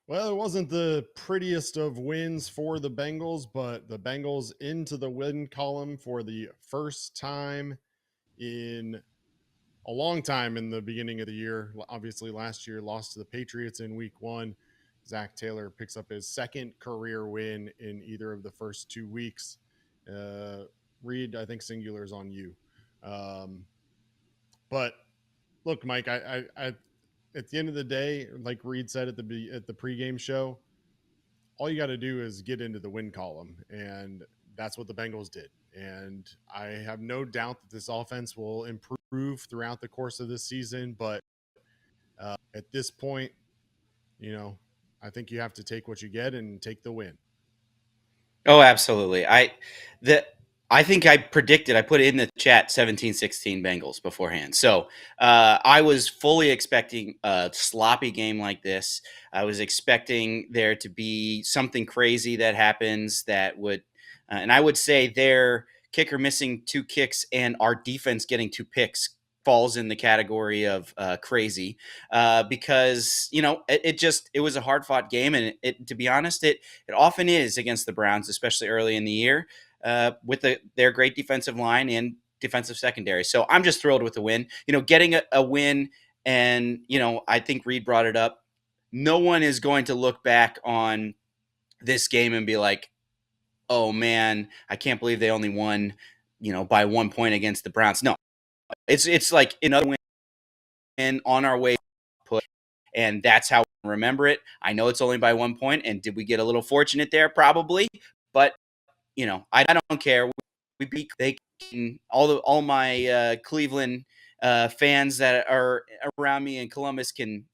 Well, it wasn't the prettiest of wins for the Bengals, but the Bengals into the win column for the first time in a long time in the beginning of the year. Obviously, last year lost to the Patriots in week one. Zach Taylor picks up his second career win in either of the first 2 weeks. Uh, Reed, I think singular is on you. Um, but look, Mike, I at the end of the day, like Reed said at the pregame show, all you got to do is get into the win column, and that's what the Bengals did. And I have no doubt that this offense will improve throughout the course of this season. But at this point, you know, I think you have to take what you get and take the win. Oh, absolutely. The I think I predicted, I put it in the chat 17-16 Bengals beforehand. So I was fully expecting a sloppy game like this. I was expecting there to be something crazy that happens that would, and I would say their kicker missing two kicks and our defense getting two picks falls in the category of crazy because it was a hard fought game, and to be honest, it often is against the Browns, especially early in the year, with their great defensive line and defensive secondary. So I'm just thrilled with the win. Getting a win, and I think Reed brought it up. No one is going to look back on this game and be like, "Oh man, I can't believe they only won, by 1 point against the Browns." No, it's like another win on our way put, and that's how we remember it. I know it's only by 1 point, and did we get a little fortunate there? Probably, but I don't care. We beat all my Cleveland fans that are around me in Columbus can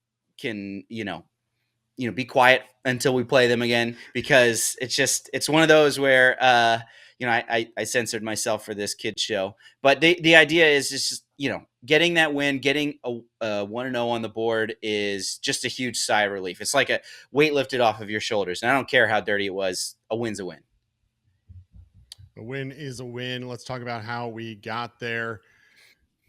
be quiet until we play them again, because it's one of those where I censored myself for this kid show, but the idea is just getting that win, getting a 1-0 on the board is just a huge sigh of relief. It's like a weight lifted off of your shoulders, and I don't care how dirty it was. A win's a win. A win is a win. Let's talk about how we got there.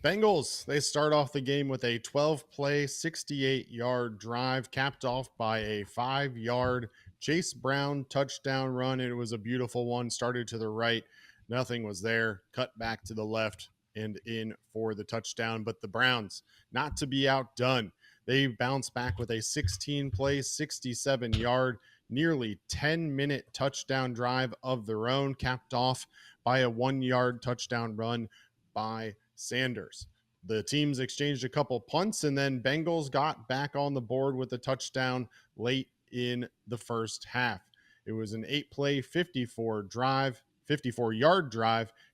Bengals, they start off the game with a 12 play, 68-yard drive, capped off by a 5-yard Chase Brown touchdown run. It was a beautiful one. Started to the right, nothing was there. Cut back to the left and in for the touchdown. But the Browns, not to be outdone, they bounce back with a 16 play, 67-yard, nearly 10-minute touchdown drive of their own, capped off by a 1-yard touchdown run by Sanders. The teams exchanged a couple punts, and then Bengals got back on the board with a touchdown late in the first half. It was an 8-play, 54-yard drive,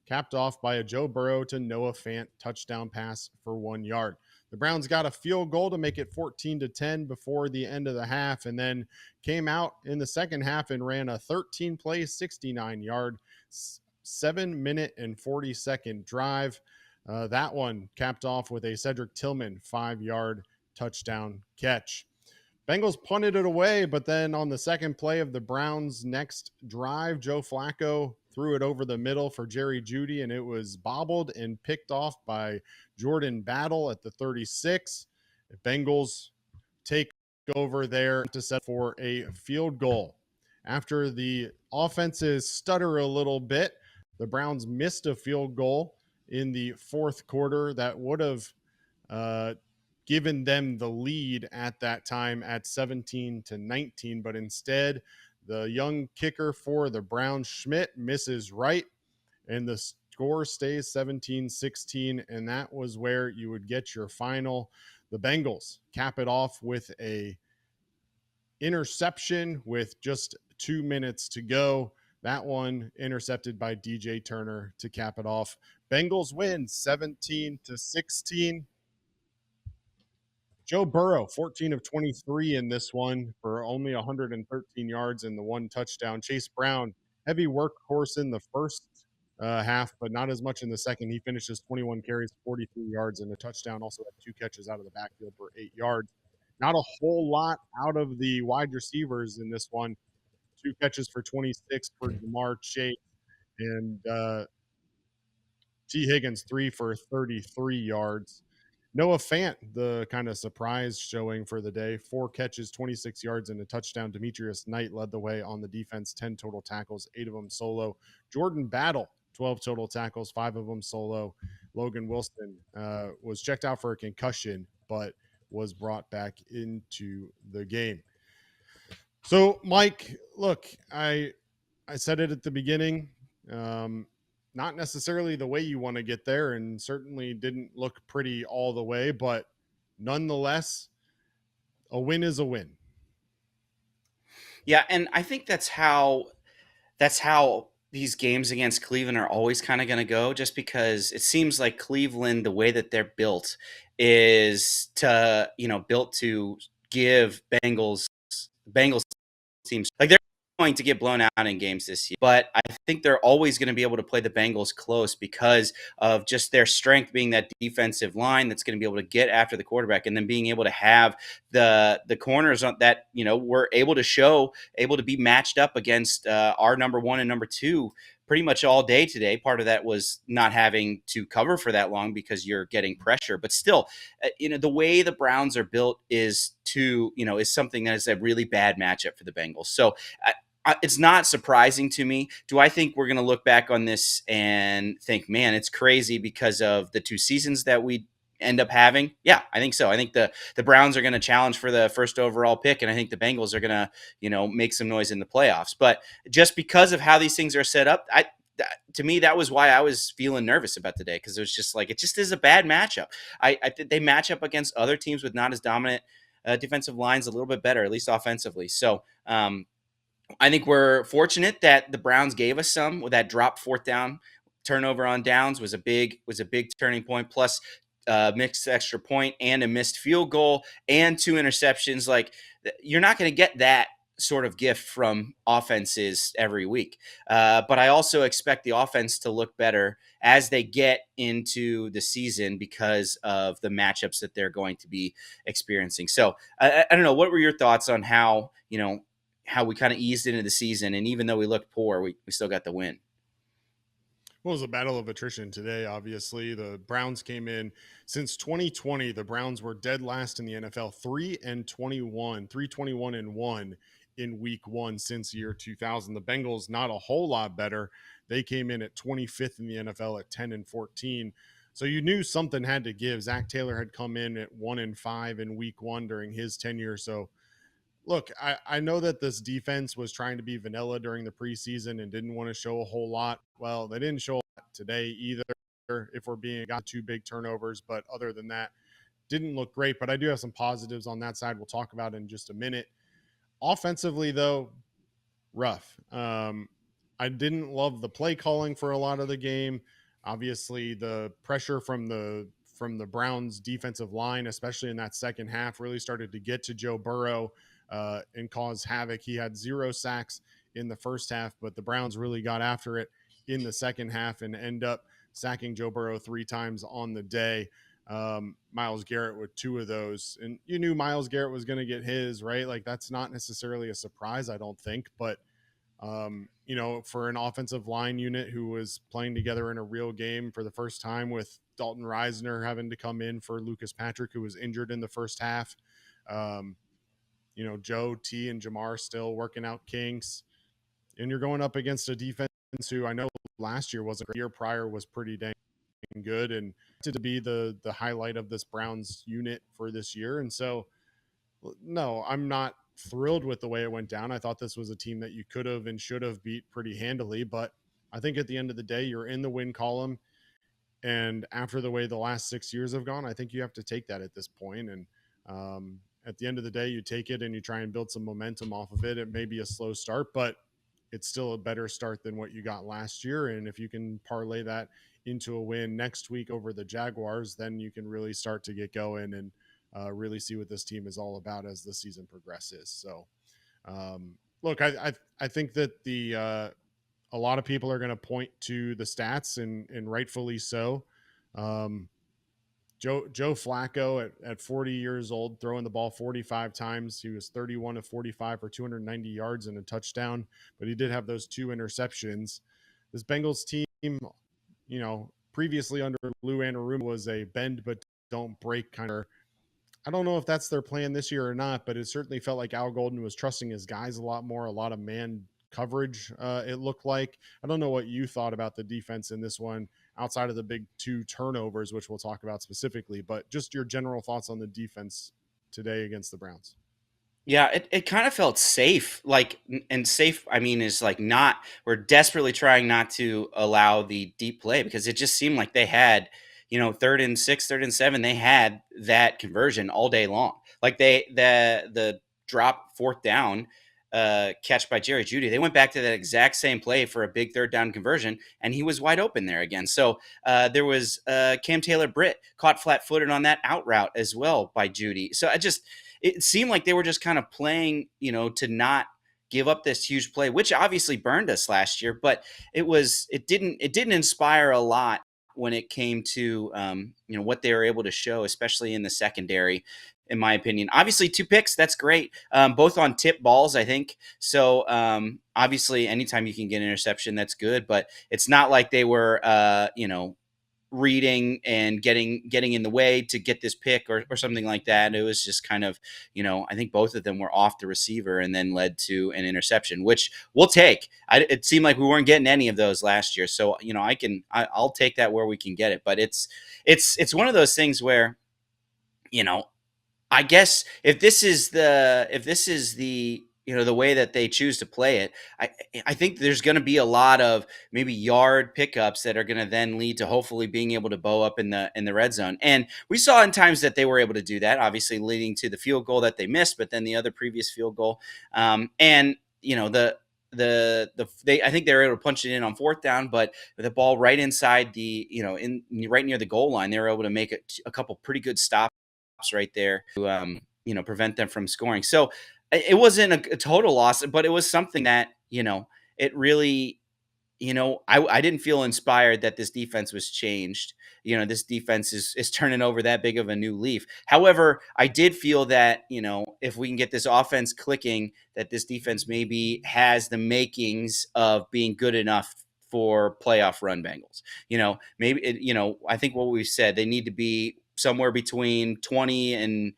capped off by a Joe Burrow to Noah Fant touchdown pass for 1 yard. The Browns got a field goal to make it 14-10 before the end of the half, and then came out in the second half and ran a 13-play, 69-yard, 7-minute and 40-second drive. That one capped off with a Cedric Tillman 5-yard touchdown catch. Bengals punted it away, but then on the second play of the Browns' next drive, Joe Flacco threw it over the middle for Jerry Jeudy, and it was bobbled and picked off by Jordan Battle at the 36. The Bengals take over there to set for a field goal. After the offenses stutter a little bit, the Browns missed a field goal in the fourth quarter that would have given them the lead at that time at 17-19, but instead the young kicker for the Browns, Schmidt, misses right, and the score stays 17-16, and that was where you would get your final. The Bengals cap it off with a interception with just 2 minutes to go. That one intercepted by DJ Turner to cap it off. Bengals win 17-16. Joe Burrow, 14 of 23 in this one for only 113 yards and the one touchdown. Chase Brown, heavy workhorse in the first half, but not as much in the second. He finishes 21 carries, 43 yards, and a touchdown. Also had 2 catches out of the backfield for 8 yards. Not a whole lot out of the wide receivers in this one. 2 catches for 26 for Jamar Chase, and T. Higgins 3 for 33 yards. Noah Fant, the kind of surprise showing for the day, 4 catches, 26 yards, and a touchdown. Demetrius Knight led the way on the defense, 10 total tackles, 8 of them solo. Jordan Battle, 12 total tackles, 5 of them solo. Logan Wilson was checked out for a concussion, but was brought back into the game. So, Mike, look, I said it at the beginning. Um, Not necessarily the way you want to get there, and certainly didn't look pretty all the way, but nonetheless, a win is a win. Yeah, and I think that's how these games against Cleveland are always kind of going to go, just because it seems like Cleveland, the way that they're built, is to built to give Bengals teams like they're going to get blown out in games this year, but I think they're always going to be able to play the Bengals close because of just their strength being that defensive line that's going to be able to get after the quarterback, and then being able to have the corners that were able to be matched up against our number one and number two pretty much all day today. Part of that was not having to cover for that long because you're getting pressure, but still, the way the Browns are built is something that is a really bad matchup for the Bengals. So it's not surprising to me. Do I think we're going to look back on this and think, man, it's crazy because of the 2 seasons that we end up having? Yeah, I think so. I think the Browns are going to challenge for the first overall pick, and I think the Bengals are going to, make some noise in the playoffs. But just because of how these things are set up, to me, that was why I was feeling nervous about today, because it was just like, it just is a bad matchup. I think they match up against other teams with not as dominant defensive lines a little bit better, at least offensively. So I think we're fortunate that the Browns gave us some with that drop 4th down turnover on downs was a big turning point. Plus mixed extra point and a missed field goal and 2 interceptions. Like, you're not going to get that sort of gift from offenses every week. But I also expect the offense to look better as they get into the season because of the matchups that they're going to be experiencing. So I don't know. What were your thoughts on how we kind of eased into the season, and even though we looked poor, we still got the win? Well, it was a battle of attrition today. Obviously, the Browns came in since 2020. The Browns were dead last in the NFL, 321 and 1 in week 1 since year 2000. The Bengals not a whole lot better. They came in at 25th in the NFL at 10-14. So you knew something had to give. Zach Taylor had come in at 1-5 in week 1 during his tenure. So look, I know that this defense was trying to be vanilla during the preseason and didn't want to show a whole lot. Well, they didn't show a lot today either, if we're being got 2 big turnovers. But other than that, didn't look great. But I do have some positives on that side we'll talk about in just a minute. Offensively, though, rough. I didn't love the play calling for a lot of the game. Obviously, the pressure from the Browns defensive line, especially in that second half, really started to get to Joe Burrow and cause havoc. He had 0 sacks in the first half, but the Browns really got after it in the second half and end up sacking Joe Burrow 3 times on the day. Myles Garrett with 2 of those, and you knew Myles Garrett was going to get his, right? Like, that's not necessarily a surprise, I don't think, but for an offensive line unit who was playing together in a real game for the first time, with Dalton Reisner having to come in for Lucas Patrick, who was injured in the first half. Joe T and Jamar still working out kinks, and you're going up against a defense who I know last year wasn't, year prior was pretty dang good, and to be the highlight of this Browns unit for this year. And so, no, I'm not thrilled with the way it went down. I thought this was a team that you could have and should have beat pretty handily, but I think at the end of the day, you're in the win column. And after the way the last 6 years have gone, I think you have to take that at this point. And at the end of the day, you take it and you try and build some momentum off of it. It may be a slow start, but it's still a better start than what you got last year. And if you can parlay that into a win next week over the Jaguars, then you can really start to get going and really see what this team is all about as the season progresses. So, look, I think that a lot of people are going to point to the stats, and rightfully so. Joe Flacco at 40 years old, throwing the ball 45 times. He was 31 of 45 for 290 yards and a touchdown, but he did have those 2 interceptions. This Bengals team, previously under Lou Anarumo, was a bend but don't break kind of. I don't know if that's their plan this year or not, but it certainly felt like Al Golden was trusting his guys a lot more, a lot of man coverage. It looked like. I don't know what you thought about the defense in this one outside of the big two turnovers, which we'll talk about specifically, but just your general thoughts on the defense today against the Browns. Yeah, it kind of felt safe. Like, and safe, I mean, is like not, we're desperately trying not to allow the deep play because it just seemed like they had, 3rd and 6, 3rd and 7, they had that conversion all day long. Like the drop fourth down catch by Jerry Judy, they went back to that exact same play for a big third down conversion, and he was wide open there again. So there was Cam Taylor Britt caught flat footed on that out route as well by Judy. So it seemed like they were just kind of playing, to not give up this huge play, which obviously burned us last year, but it didn't inspire a lot when it came to what they were able to show, especially in the secondary, in my opinion. Obviously, 2 picks, that's great. Both on tip balls, I think. So obviously, anytime you can get an interception, that's good. But it's not like they were, reading and getting in the way to get this pick or something like that. It was just kind of, I think both of them were off the receiver and then led to an interception, which we'll take. It seemed like we weren't getting any of those last year, so I'll take that where we can get it. But it's one of those things where, you know I guess if this is the the way that they choose to play it, I think there's going to be a lot of maybe yard pickups that are going to then lead to hopefully being able to bow up in the red zone. And we saw in times that they were able to do that, obviously leading to the field goal that they missed, but then the other previous field goal. And they I think they were able to punch it in on fourth down, but with the ball right inside in right near the goal line, they were able to make a couple pretty good stops right there to prevent them from scoring. So it wasn't a total loss, but it was something that it really I didn't feel inspired that this defense was changed. This defense is turning over that big of a new leaf. However, I did feel that if we can get this offense clicking, that this defense maybe has the makings of being good enough for playoff run Bengals. Maybe I think what we said, they need to be somewhere between 20 and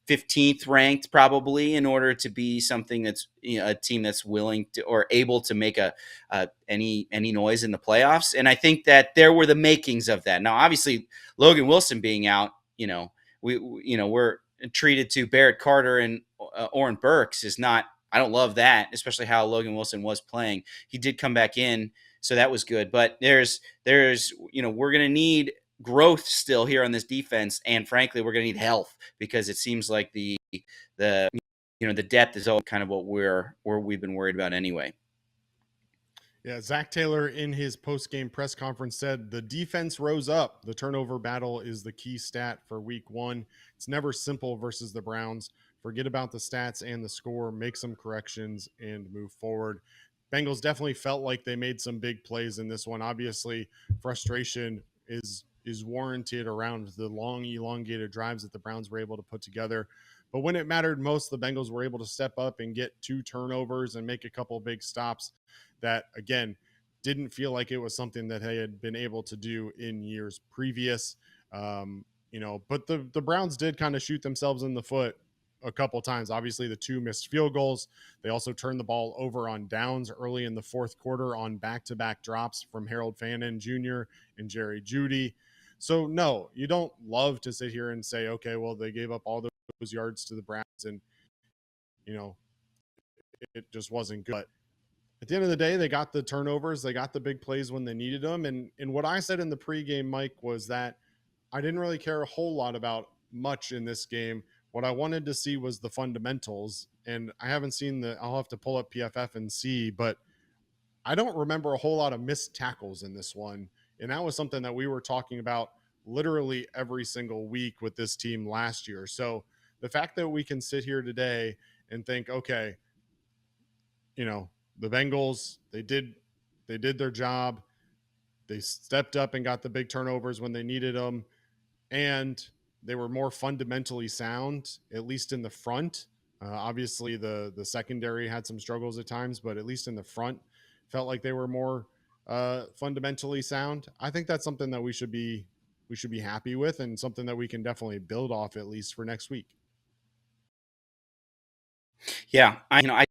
15th ranked probably in order to be something that's a team that's willing to or able to make any noise in the playoffs. And I think that there were the makings of that. Now, obviously, Logan Wilson being out, we're treated to Barrett Carter and Oren Burks is not. I don't love that, especially how Logan Wilson was playing. He did come back in, so that was good. But there's we're gonna need growth still here on this defense, and frankly, we're going to need health because it seems like the depth is all kind of what we've been worried about anyway. Yeah, Zach Taylor in his post-game press conference said the defense rose up. The turnover battle is the key stat for week 1. It's never simple versus the Browns. Forget about the stats and the score, make some corrections and move forward. Bengals definitely felt like they made some big plays in this one. Obviously, frustration is warranted around the long elongated drives that the Browns were able to put together. But when it mattered most, the Bengals were able to step up and get 2 turnovers and make a couple big stops that, again, didn't feel like it was something that they had been able to do in years previous. But the Browns did kind of shoot themselves in the foot a couple times. Obviously, the 2 missed field goals. They also turned the ball over on downs early in the fourth quarter on back-to-back drops from Harold Fannin Jr. and Jerry Judy. So, no, you don't love to sit here and say, okay, well, they gave up all those yards to the Browns and, it just wasn't good. But at the end of the day, they got the turnovers. They got the big plays when they needed them. And what I said in the pregame, Mike, was that I didn't really care a whole lot about much in this game. What I wanted to see was the fundamentals. And I haven't seen I'll have to pull up PFF and see, but I don't remember a whole lot of missed tackles in this one. And that was something that we were talking about literally every single week with this team last year. So the fact that we can sit here today and think, okay, the Bengals, they did their job. They stepped up and got the big turnovers when they needed them. And they were more fundamentally sound, at least in the front. Obviously, the secondary had some struggles at times, but at least in the front, felt like they were more fundamentally sound. I think that's something that we should be we should be happy with, and something that we can definitely build off at least for next week. Yeah, I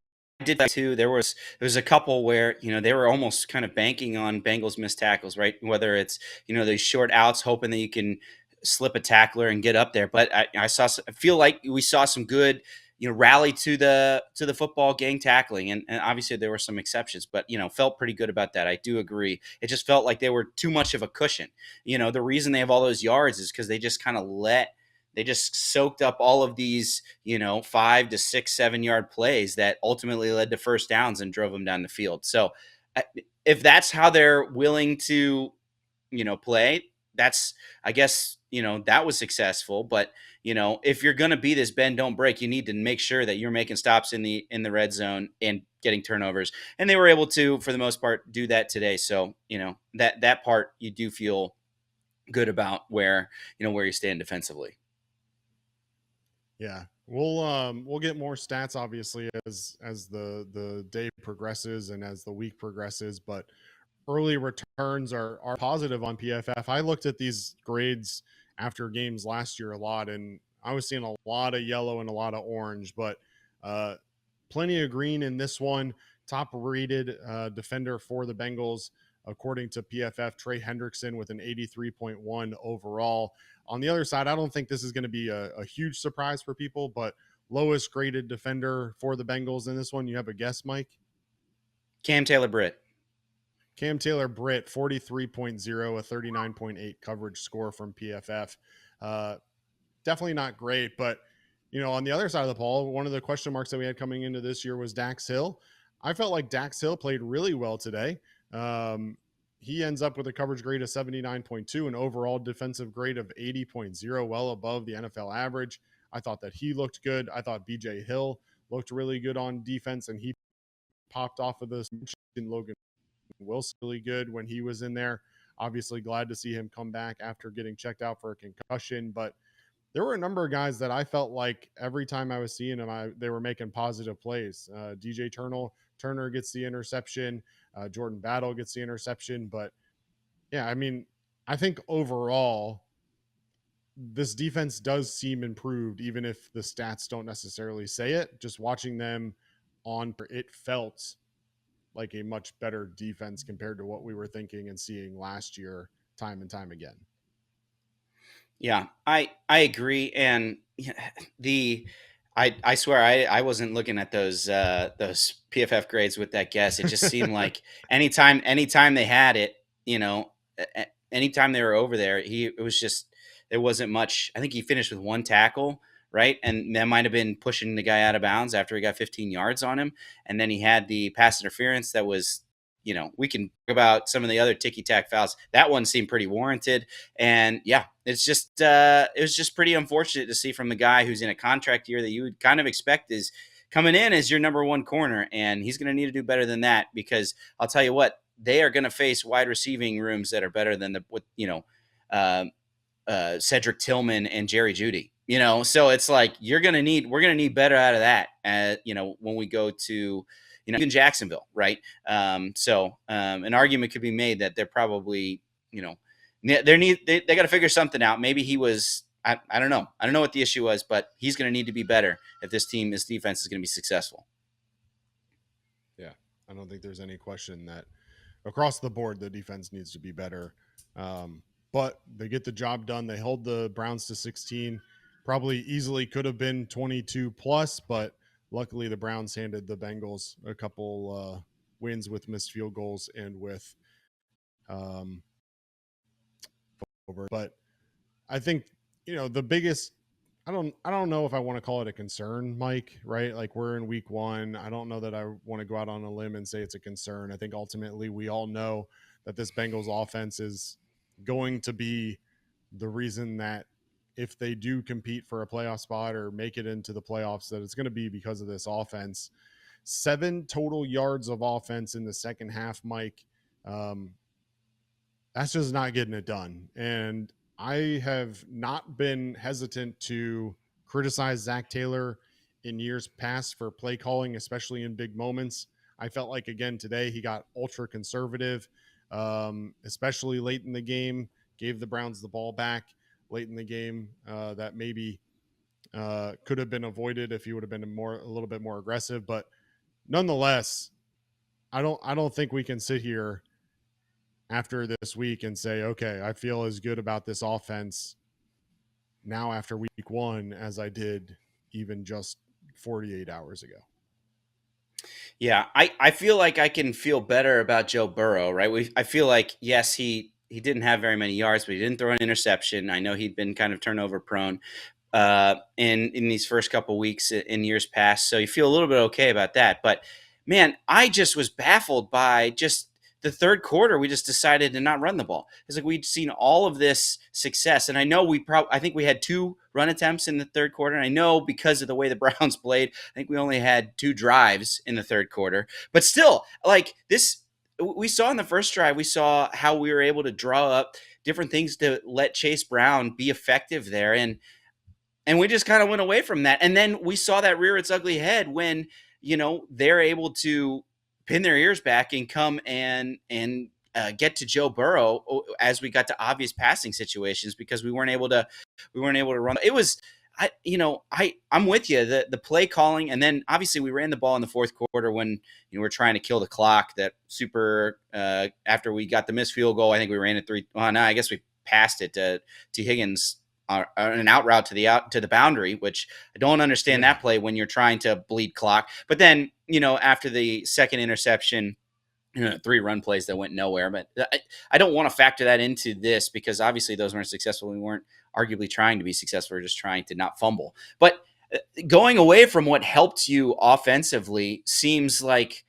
did that too. There was a couple where they were almost kind of banking on Bengals missed tackles, right? Whether it's these short outs, hoping that you can slip a tackler and get up there. But I feel like we saw some good rally to the football gang tackling, and obviously there were some exceptions, but felt pretty good about that. I do agree. It just felt like they were too much of a cushion. The reason they have all those yards is because they just soaked up all of these, 5 to 6, 7 yard plays that ultimately led to first downs and drove them down the field. So if that's how they're willing to, play, that's, I guess, that was successful. But, if you're going to be this bend, don't break, you need to make sure that you're making stops in the red zone and getting turnovers. And they were able to, for the most part, do that today. So, that part you do feel good about where you stand defensively. Yeah, we'll get more stats obviously as the day progresses and as the week progresses, but early returns are positive on PFF. I looked at these grades after games last year a lot, and I was seeing a lot of yellow and a lot of orange, but uh, plenty of green in this one. Top rated defender for the Bengals, according to PFF, Trey Hendrickson with an 83.1 overall. On the other side, I don't think this is going to be a huge surprise for people, but lowest graded defender for the Bengals in this one. You have a guess, Mike? Cam Taylor-Britt. Cam Taylor-Britt, 43.0, a 39.8 coverage score from PFF. Uh, Definitely not great, but on the other side of the ball, one of the question marks that we had coming into this year was Dax Hill. I felt like Dax Hill played really well today. He ends up with a coverage grade of 79.2, an overall defensive grade of 80.0, well above the NFL average. I thought that he looked good. I thought BJ Hill looked really good on defense, and he popped off of this. Logan Wilson really good when he was in there. Obviously, glad to see him come back after getting checked out for a concussion. But there were a number of guys that I felt like every time I was seeing them, they were making positive plays. DJ Turner gets the interception. Jordan Battle gets the interception. But yeah, I mean, I think overall, this defense does seem improved, even if the stats don't necessarily say it. Just watching them it felt like a much better defense compared to what we were thinking and seeing last year, time and time again. Yeah, I agree, and the I swear I wasn't looking at those PFF grades with that guess. It just seemed like anytime they had it, anytime they were over there, it was just there wasn't much. I think he finished with one tackle, right, and that might have been pushing the guy out of bounds after he got 15 yards on him, and then he had the pass interference that was. We can talk about some of the other ticky-tack fouls. That one seemed pretty warranted. And yeah, it was just pretty unfortunate to see from the guy who's in a contract year that you would kind of expect is coming in as your number one corner. And he's going to need to do better than that, because I'll tell you what, they are going to face wide receiving rooms that are better than uh, Cedric Tillman and Jerry Jeudy. So it's like we're going to need better out of that. When we go to even Jacksonville, right? An argument could be made that they're probably they got to figure something out. Maybe he was. I don't know. I don't know what the issue was, but he's going to need to be better if this defense is going to be successful. Yeah, I don't think there's any question that across the board the defense needs to be better. But they get the job done. They hold the Browns to 16. Probably easily could have been 22 plus, but luckily the Browns handed the Bengals a couple wins with missed field goals and with over. But I think the biggest. I don't know if I want to call it a concern, Mike. Right? Like, we're in week one. I don't know that I want to go out on a limb and say it's a concern. I think ultimately we all know that this Bengals offense is going to be the reason that if they do compete for a playoff spot or make it into the playoffs, that it's going to be because of this offense. 7 total yards of offense in the second half, Mike. That's just not getting it done. And I have not been hesitant to criticize Zach Taylor in years past for play calling, especially in big moments. I felt like, again, today he got ultra conservative, especially late in the game. gave the Browns the ball back late in the game that maybe could have been avoided if he would have been a little bit more aggressive. But nonetheless, I don't think we can sit here after this week and say, okay, I feel as good about this offense now after week one as I did even just 48 hours ago. Yeah, I feel like I can feel better about Joe Burrow, right? I feel like, yes, he didn't have very many yards, but he didn't throw an interception. I know he'd been kind of turnover prone in these first couple weeks in years past, so you feel a little bit okay about that. But man, I just was baffled by just the third quarter. We just decided to not run the ball. It's like we'd seen all of this success, and I know I think we had 2 run attempts in the third quarter. And I know because of the way the Browns played, I think we only had 2 drives in the third quarter. But still, like this, we saw in the first drive, we saw how we were able to draw up different things to let Chase Brown be effective there, and we just kind of went away from that. And then we saw that rear its ugly head when, they're able to pin their ears back and come and get to Joe Burrow as we got to obvious passing situations because we weren't able to run. It was, I'm with you. The play calling, and then obviously we ran the ball in the fourth quarter when we're trying to kill the clock. That super after we got the missed field goal, I think we ran it 3. Well, no, I guess we passed it to Higgins. An out route to the boundary, which I don't understand that play when you're trying to bleed clock. But then, after the second interception, 3 run plays that went nowhere. But I don't want to factor that into this because obviously those weren't successful. We weren't arguably trying to be successful. We're just trying to not fumble. But going away from what helped you offensively seems like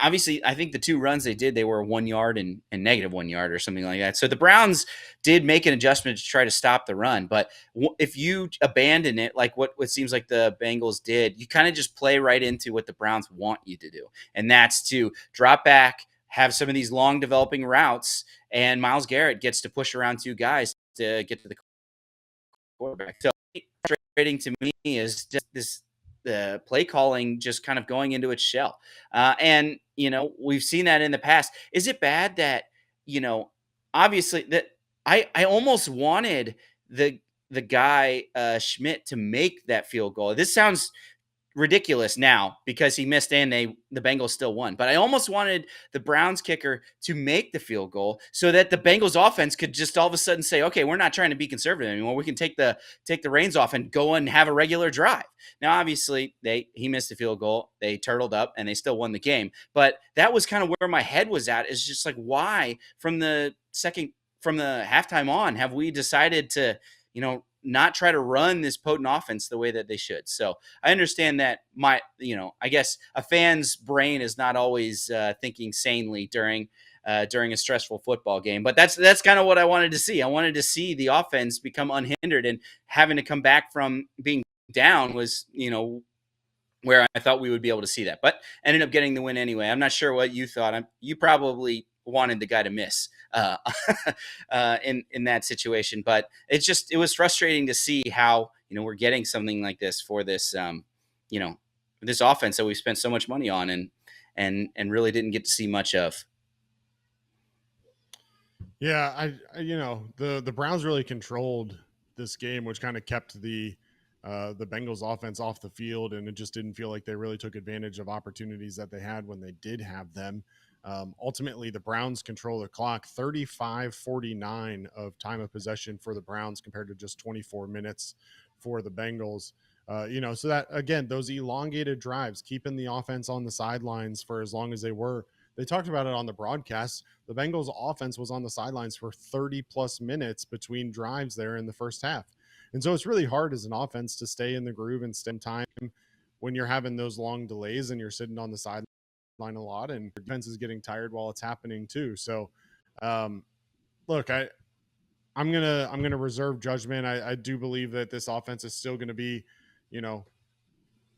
obviously, I think the 2 runs they were 1 yard and negative 1 yard or something like that. So the Browns did make an adjustment to try to stop the run. But if you abandon it, like what seems like the Bengals did, you kind of just play right into what the Browns want you to do. And that's to drop back, have some of these long developing routes, and Myles Garrett gets to push around 2 guys to get to the quarterback. So frustrating to me is just the play calling just kind of going into its shell. And, we've seen that in the past. Is it bad that, obviously that I almost wanted the guy Schmidt to make that field goal. This sounds ridiculous now because he missed and the Bengals still won. But I almost wanted the Browns kicker to make the field goal so that the Bengals offense could just all of a sudden say, okay, we're not trying to be conservative anymore. We can take the reins off and go and have a regular drive. Now, obviously, he missed the field goal. They turtled up and they still won the game. But that was kind of where my head was at, is just like, why from the halftime on have we decided to, not try to run this potent offense the way that they should. So I understand that I guess a fan's brain is not always thinking sanely during a stressful football game, but that's kind of what I wanted to see. I wanted to see the offense become unhindered, and having to come back from being down was, where I thought we would be able to see that, but ended up getting the win anyway. I'm not sure what you thought. You probably wanted the guy to miss in that situation, but it was frustrating to see how we're getting something like this for this this offense that we spent so much money on and really didn't get to see much of. Yeah, the Browns really controlled this game, which kind of kept the Bengals offense off the field, and it just didn't feel like they really took advantage of opportunities that they had when they did have them. Ultimately, the Browns control the clock, 35-49 of time of possession for the Browns compared to just 24 minutes for the Bengals. So that, again, those elongated drives, keeping the offense on the sidelines for as long as they were. They talked about it on the broadcast. The Bengals offense was on the sidelines for 30 plus minutes between drives there in the first half. And so it's really hard as an offense to stay in the groove and spend time when you're having those long delays and you're sitting on the sideline a lot, and your defense is getting tired while it's happening too. So, look, I'm gonna reserve judgment. I do believe that this offense is still going to be,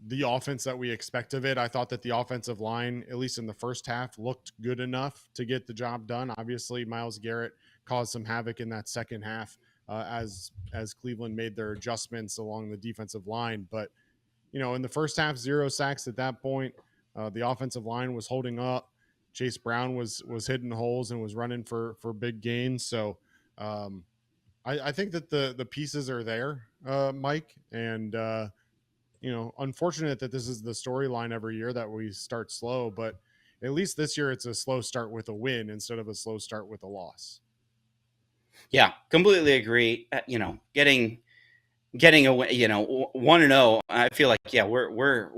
the offense that we expect of it. I thought that the offensive line, at least in the first half, looked good enough to get the job done. Obviously, Myles Garrett caused some havoc in that second half as Cleveland made their adjustments along the defensive line. But in the first half, 0 sacks at that point. The offensive line was holding up. Chase Brown was hitting holes and was running for big gains. So Um, I think that the pieces are there, Mike, and unfortunate that this is the storyline every year that we start slow, but at least this year it's a slow start with a win instead of a slow start with a loss. Yeah, completely agree. Getting away, 1-0. I feel like, yeah, we're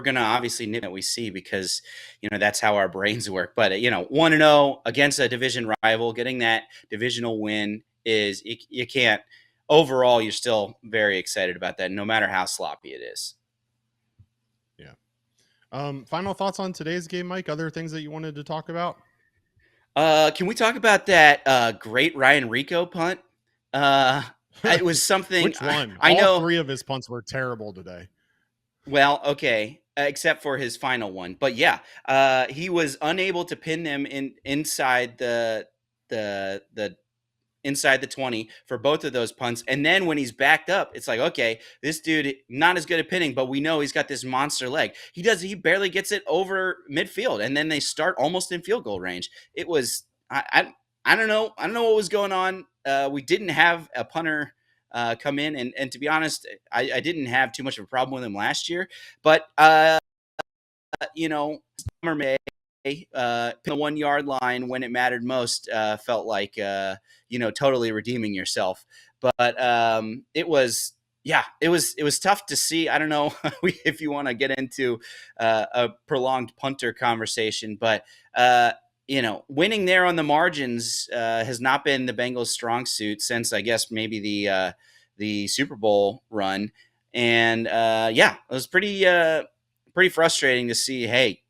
gonna obviously nip that we see because that's how our brains work. But 1-0 against a division rival, getting that divisional win is you can't. Overall, you're still very excited about that, no matter how sloppy it is. Yeah. Final thoughts on today's game, Mike? Other things that you wanted to talk about? Can we talk about that great Ryan Rico punt? Uh, it was something Which one? I All know. three of his punts were terrible today. Well, okay, except for his final one, but yeah, he was unable to pin them inside the inside the 20 for both of those punts. And then when he's backed up, it's like, okay, this dude not as good at pinning, but we know he's got this monster leg. He barely gets it over midfield, and then they start almost in field goal range. It was I don't know. I don't know what was going on. We didn't have a punter come in, and to be honest, I didn't have too much of a problem with him last year, but Summer May, the 1 yard line when it mattered most, felt like totally redeeming yourself. But it was tough to see. I don't know if you want to get into a prolonged punter conversation, but winning there on the margins has not been the Bengals' strong suit since, I guess, maybe the Super Bowl run. And it was pretty frustrating to see. Hey,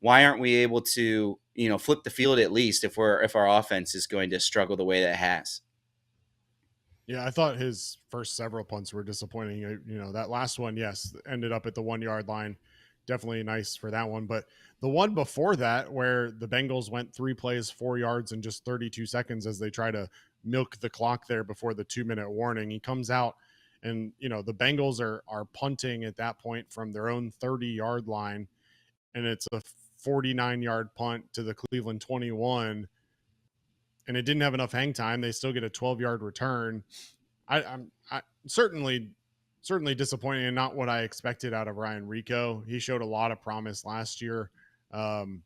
why aren't we able to flip the field at least if our offense is going to struggle the way that it has? Yeah, I thought his first several punts were disappointing. That last one, yes, ended up at the 1 yard line. Definitely nice for that one. But the one before that, where the Bengals went 3 plays, 4 yards in just 32 seconds as they try to milk the clock there before the 2 minute warning, he comes out and, the Bengals are punting at that point from their own 30 yard line. And it's a 49 yard punt to the Cleveland 21. And it didn't have enough hang time. They still get a 12 yard return. I'm certainly disappointed and not what I expected out of Ryan Rico. He showed a lot of promise last year. Um,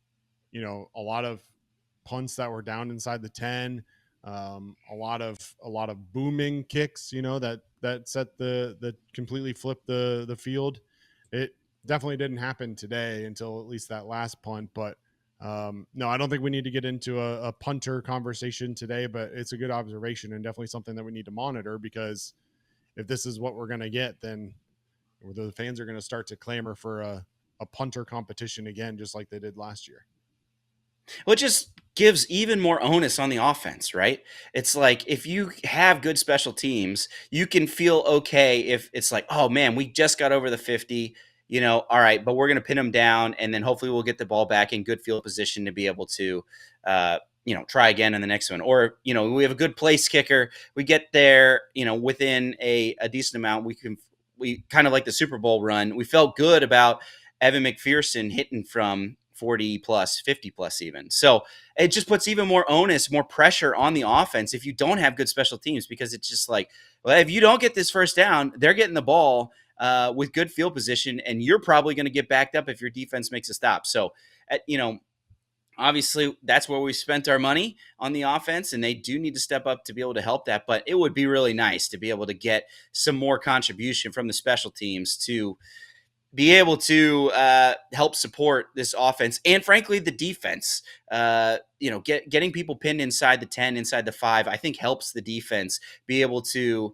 a lot of punts that were down inside the 10, a lot of booming kicks, that set the completely flipped the field. It definitely didn't happen today until at least that last punt, but no, I don't think we need to get into a punter conversation today, but it's a good observation and definitely something that we need to monitor because if this is what we're going to get, then the fans are going to start to clamor for a punter competition again, just like they did last year. Well, it just gives even more onus on the offense, right? It's like if you have good special teams, you can feel okay if it's like, oh man, we just got over the 50, all right, but we're going to pin them down, and then hopefully we'll get the ball back in good field position to be able to, try again in the next one. Or, we have a good place kicker. We get there, within a decent amount. We kind of like the Super Bowl run. We felt good about Evan McPherson hitting from 40 plus, 50 plus even. So it just puts even more onus, more pressure on the offense if you don't have good special teams, because it's just like, well, if you don't get this first down, they're getting the ball with good field position, and you're probably going to get backed up if your defense makes a stop. So, obviously that's where we spent our money on the offense, and they do need to step up to be able to help that. But it would be really nice to be able to get some more contribution from the special teams to be able to help support this offense and, frankly, the defense. Getting people pinned inside the 10, inside the 5, I think helps the defense be able to,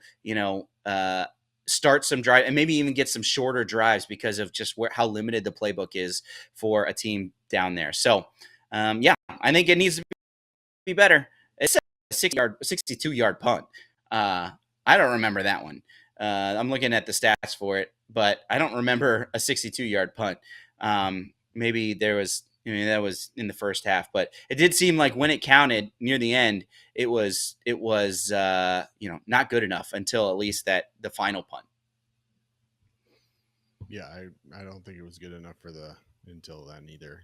start some drive and maybe even get some shorter drives because of just how limited the playbook is for a team down there. So, I think it needs to be better. It's a 62-yard punt. I don't remember that one. I'm looking at the stats for it, but I don't remember a 62-yard punt. Maybe there was, that was in the first half, but it did seem like when it counted near the end, it was not good enough until at least the final punt. Yeah, I don't think it was good enough until then either.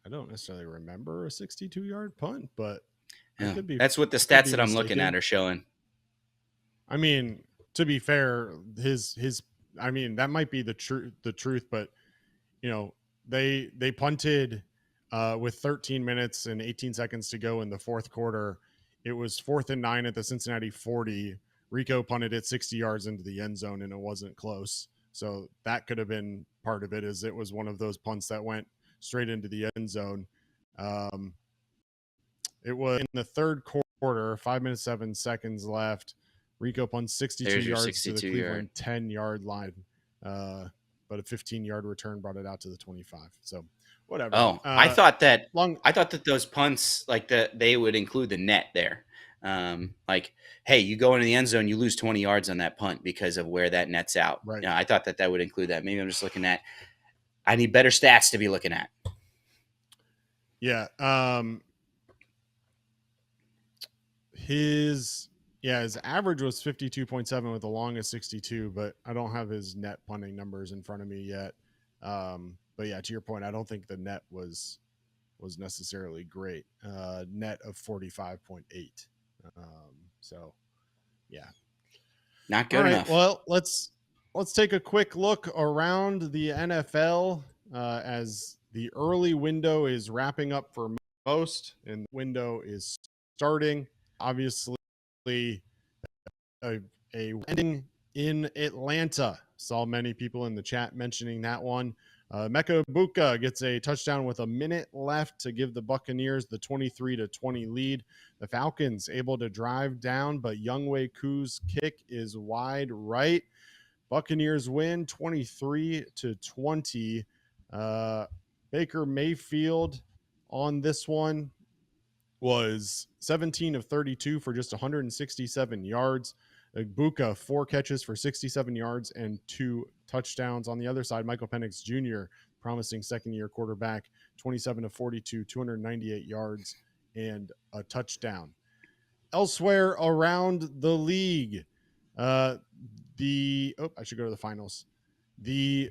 I I don't necessarily remember a 62-yard punt, but Yeah, that's what the stats that I'm looking at are showing. I mean, to be fair, his I mean, that might be the truth, but you know, they punted with 13 minutes and 18 seconds to go in the fourth quarter. It was 4th and 9 at the Cincinnati 40. Rico punted it 60 yards into the end zone, and it wasn't close. So that could have been part of it, as it was one of those punts that went straight into the end zone. It was in the third quarter, 5 minutes, 7 seconds left. Rico punts 62 yards to the Cleveland 10-yard line. But a 15-yard return brought it out to the 25. So whatever. Oh, I thought that those punts, like they would include the net there. Like, hey, you go into the end zone, you lose 20 yards on that punt because of where that net's out. Right. Yeah, I thought that would include that. Maybe I'm just looking at. I need better stats to be looking at. Yeah. His average was 52.7 with the longest 62, but I don't have his net punting numbers in front of me yet. But yeah, to your point, I don't think the net was necessarily great. Net of 45.8. So yeah, not good enough. Well, let's take a quick look around the NFL as the early window is wrapping up for most, and the window is starting. Obviously, a ending in Atlanta. Saw many people in the chat mentioning that one. Mecca Buka gets a touchdown with a minute left to give the Buccaneers the 23-20 lead. The Falcons able to drive down, but Younghoe Koo's kick is wide right. Buccaneers win 23-20. Baker Mayfield on this one was 17 of 32 for just 167 yards. Buka, 4 catches for 67 yards and 2 touchdowns. On the other side, Michael Penix Jr., promising second-year quarterback, 27 of 42, 298 yards and a touchdown. Elsewhere around the league, I should go to the finals. The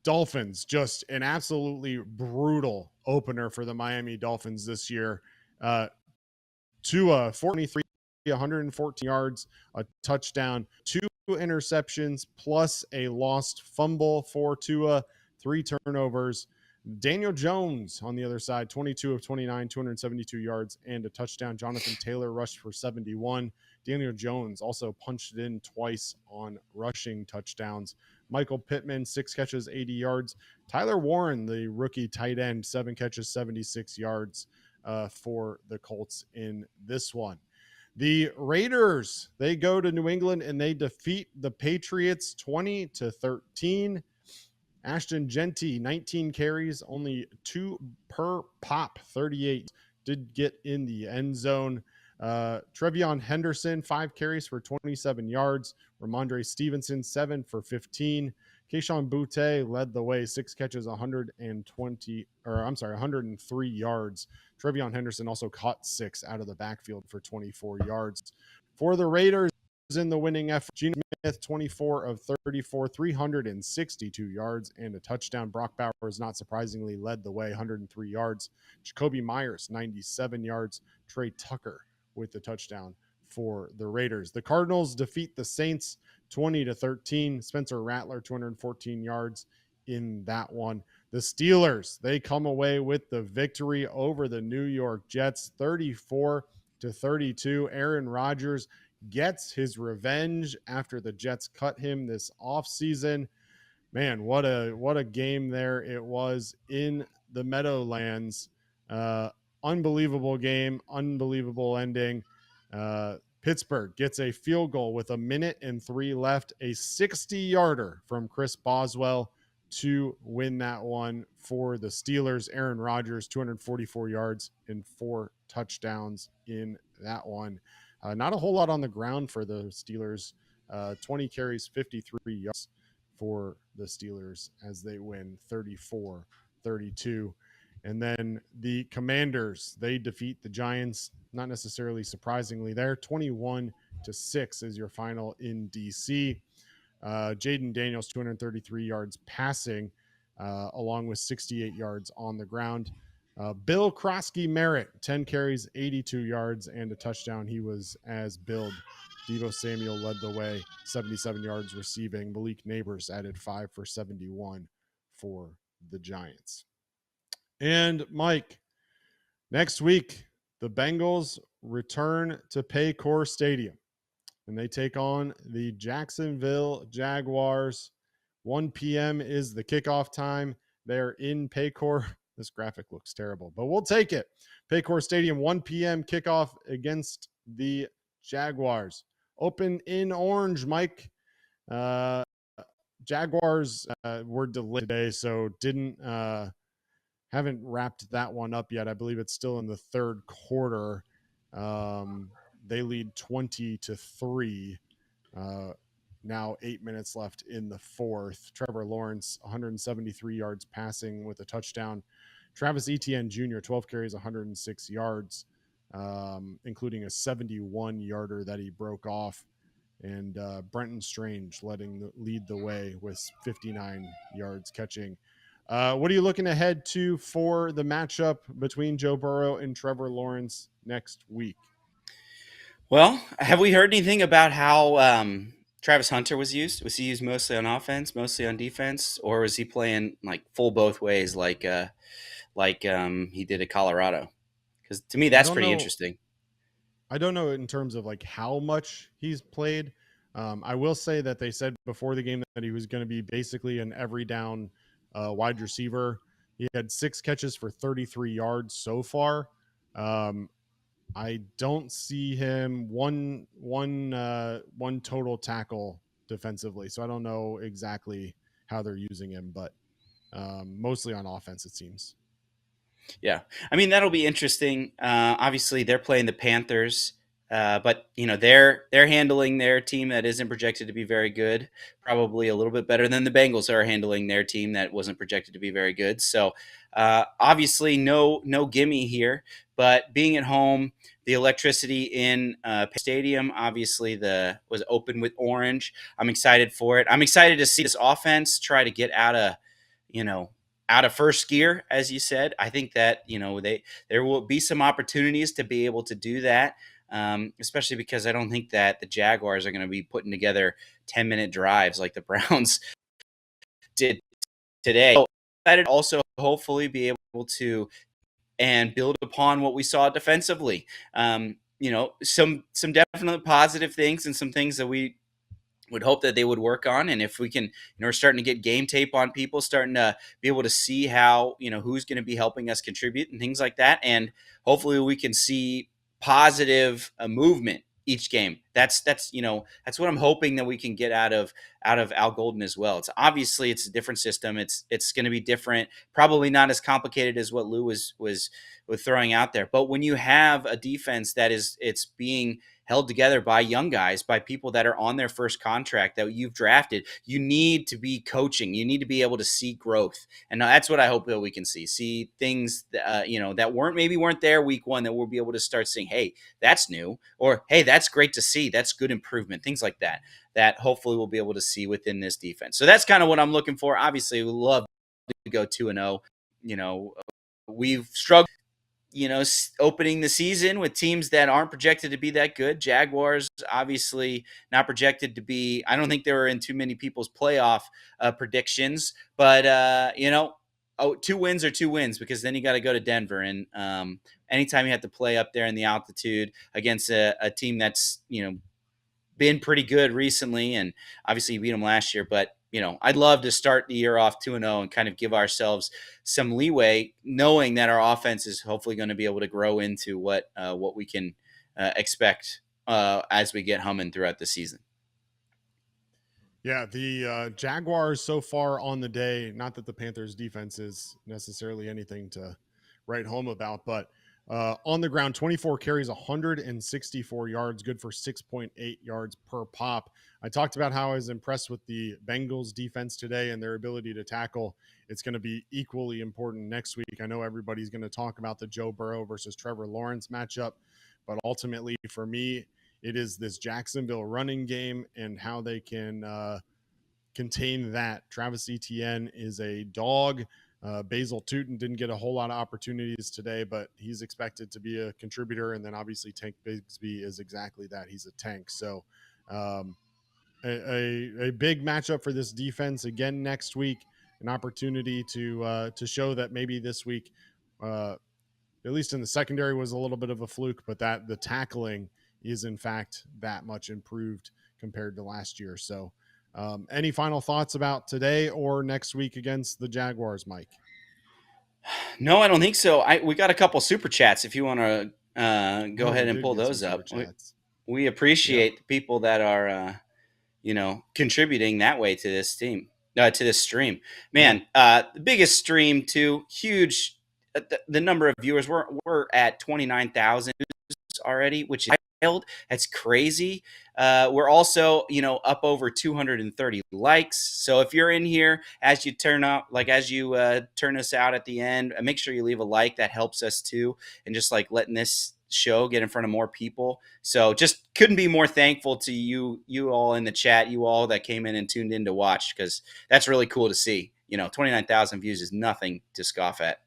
Dolphins, just an absolutely brutal opener for the Miami Dolphins this year. Tua, 43, 114 yards, a touchdown, 2 interceptions, plus a lost fumble for Tua, 3 turnovers. Daniel Jones on the other side, 22 of 29, 272 yards and a touchdown. Jonathan Taylor rushed for 71. Daniel Jones also punched it in twice on rushing touchdowns. Michael Pittman, 6 catches, 80 yards. Tyler Warren, the rookie tight end, 7 catches, 76 yards for the Colts in this one. The Raiders, they go to New England and they defeat the Patriots 20-13. Ashton Genty, 19 carries, only 2 per pop, 38 did get in the end zone. Trevion Henderson, 5 carries for 27 yards. Ramondre Stevenson, 7 for 15. Keyshawn Boutte led the way, 6 catches, 103 yards. Trevion Henderson also caught 6 out of the backfield for 24 yards. For the Raiders in the winning effort, Geno Smith, 24 of 34, 362 yards and a touchdown. Brock Bowers, not surprisingly, led the way, 103 yards. Jacoby Myers, 97 yards. Trey Tucker with the touchdown for the Raiders. The Cardinals defeat the Saints 20-13. Spencer Rattler, 214 yards in that one. The Steelers, they come away with the victory over the New York Jets, 34-32. Aaron Rodgers gets his revenge after the Jets cut him this offseason. Man, what a game there it was in the Meadowlands. Unbelievable game, unbelievable ending. Pittsburgh gets a field goal with 1:03 left, a 60-yarder from Chris Boswell to win that one for the Steelers. Aaron Rodgers, 244 yards and 4 touchdowns in that one. Not a whole lot on the ground for the Steelers. 20 carries, 53 yards for the Steelers as they win 34-32. And then the Commanders, they defeat the Giants, not necessarily surprisingly there. 21-6 is your final in DC. Jaden Daniels, 233 yards passing, along with 68 yards on the ground. Bill Krosky Merritt, 10 carries, 82 yards, and a touchdown. He was as billed. Devo Samuel led the way, 77 yards receiving. Malik Neighbors added 5 for 71 for the Giants. And Mike, next week, the Bengals return to Paycor Stadium, and they take on the Jacksonville Jaguars. 1 p.m. is the kickoff time. They're in Paycor. This graphic looks terrible, but we'll take it. Paycor Stadium, 1 p.m. kickoff against the Jaguars. Open in orange, Mike. Jaguars were delayed today, so haven't wrapped that one up yet. I believe it's still in the third quarter. They lead 20-3. Now 8 minutes left in the fourth. Trevor Lawrence, 173 yards passing with a touchdown. Travis Etienne Jr., 12 carries, 106 yards, including a 71-yarder that he broke off. And Brenton Strange lead the way with 59 yards catching. What are you looking ahead to for the matchup between Joe Burrow and Trevor Lawrence next week? Well, have we heard anything about how Travis Hunter was used? Was he used mostly on offense, mostly on defense, or was he playing like full both ways, like he did at Colorado? Because to me, that's pretty interesting. I don't know in terms of like how much he's played. I will say that they said before the game that he was going to be basically an every down wide receiver. He had 6 catches for 33 yards so far. I don't see him one total tackle defensively, so I don't know exactly how they're using him, but mostly on offense, it seems. Yeah, I mean that'll be interesting. Obviously, they're playing the Panthers, but they're handling their team that isn't projected to be very good. Probably a little bit better than the Bengals are handling their team that wasn't projected to be very good. So obviously, no gimme here. But being at home, the electricity in stadium obviously was open with orange. I'm excited for it. I'm excited to see this offense try to get out of first gear, as you said. I think that there will be some opportunities to be able to do that, especially because I don't think that the Jaguars are going to be putting together 10-minute drives like the Browns did today. So excited also hopefully be able to and build upon what we saw defensively. Some definite positive things and some things that we would hope that they would work on. And if we can, we're starting to get game tape on people, starting to be able to see how, who's going to be helping us contribute and things like that. And hopefully we can see positive movement each game. That's what I'm hoping that we can get out of Al Golden as well. It's obviously it's a different system. It's going to be different, probably not as complicated as what Lou was throwing out there. But when you have a defense that it's being held together by young guys, by people that are on their first contract that you've drafted, you need to be coaching. You need to be able to see growth. And that's what I hope that we can see things, that weren't there week one, that we'll be able to start seeing, hey, that's new, or, hey, that's great to see. That's good improvement. Things like that hopefully we'll be able to see within this defense. So that's kind of what I'm looking for. Obviously we love to go 2-0. We've struggled, opening the season with teams that aren't projected to be that good. Jaguars, obviously not projected to be, I don't think they were in too many people's playoff predictions, but 2 wins are 2 wins, because then you got to go to Denver. And anytime you have to play up there in the altitude against a team that's, been pretty good recently, and obviously you beat them last year, but I'd love to start the year off 2-0 and kind of give ourselves some leeway, knowing that our offense is hopefully going to be able to grow into what we can expect as we get humming throughout the season. Yeah, the Jaguars so far on the day, not that the Panthers defense is necessarily anything to write home about, but on the ground, 24 carries, 164 yards, good for 6.8 yards per pop. I talked about how I was impressed with the Bengals defense today and their ability to tackle. It's going to be equally important next week. I know everybody's going to talk about the Joe Burrow versus Trevor Lawrence matchup, but ultimately for me, it is this Jacksonville running game and how they can contain that. Travis Etienne is a dog. Basil Tootin didn't get a whole lot of opportunities today, but he's expected to be a contributor. And then obviously Tank Bigsby is exactly that. He's a tank. So a big matchup for this defense again next week. An opportunity to show that maybe this week, at least in the secondary, was a little bit of a fluke, but that the tackling is in fact that much improved compared to last year. So any final thoughts about today or next week against the Jaguars, Mike? No, I don't think so. We got a couple super chats if you want to go ahead We and did pull get some those super up. chats. We appreciate the people that are contributing that way to this team, to this stream. Man, the biggest stream too, huge. The number of viewers, we're at 29,000 already, which is wild. That's crazy. We're also, up over 230 likes. So if you're in here as you turn us out at the end, make sure you leave a like. That helps us too, and just like letting this show get in front of more people. So just couldn't be more thankful to you all in the chat, you all that came in and tuned in to watch, because that's really cool to see. 29,000 views is nothing to scoff at.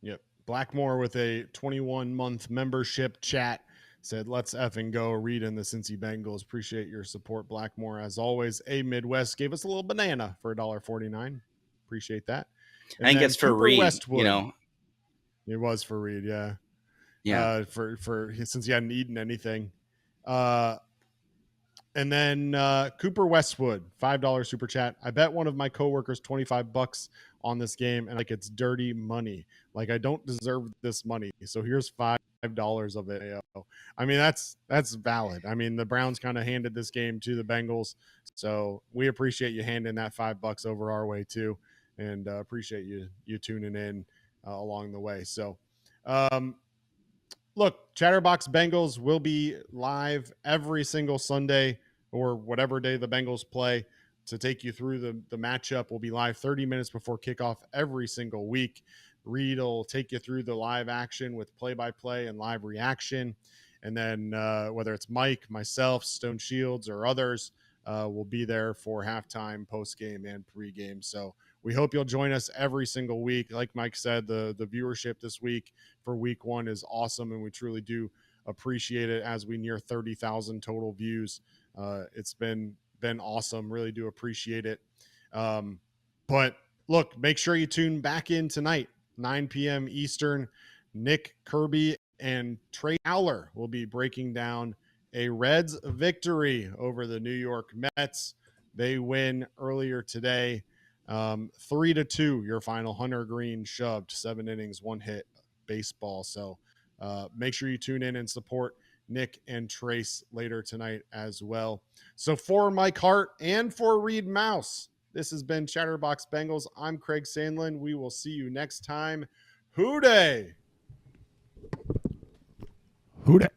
Yep. Blackmore with a 21-month membership chat said, let's effing go. Read in the Cincy Bengals. Appreciate your support, Blackmore. As always, A Midwest gave us a little banana for $1.49. Appreciate that. And I think then it's for Cooper Reed, Westwood. It was for Reed, yeah. Yeah. For since he hadn't eaten anything. And then Cooper Westwood, $5 super chat. I bet one of my coworkers $25 on this game, and like it's dirty money. Like I don't deserve this money, so here's $5 of it. I mean that's valid. I mean the Browns kind of handed this game to the Bengals, so we appreciate you handing that $5 over our way too, and appreciate you tuning in along the way. So. Look, Chatterbox Bengals will be live every single Sunday or whatever day the Bengals play to take you through the matchup. We'll be live 30 minutes before kickoff every single week. Reed will take you through the live action with play-by-play and live reaction. And then whether it's Mike, myself, Stone Shields, or others, will be there for halftime, postgame, and pregame. So we hope you'll join us every single week. Like Mike said, the viewership this week for week one is awesome, and we truly do appreciate it as we near 30,000 total views. It's been awesome. Really do appreciate it. But look, make sure you tune back in tonight, 9 p.m. Eastern. Nick Kirby and Trey Fowler will be breaking down a Reds victory over the New York Mets. They win earlier today, 3-2. Your final. Hunter Green shoved 7 innings, 1 hit, baseball. So make sure you tune in and support Nick and Trace later tonight as well. So for Mike Hart and for Reed Mouse, this has been Chatterbox Bengals. I'm Craig Sandlin. We will see you next time. Hoo day. Who dat?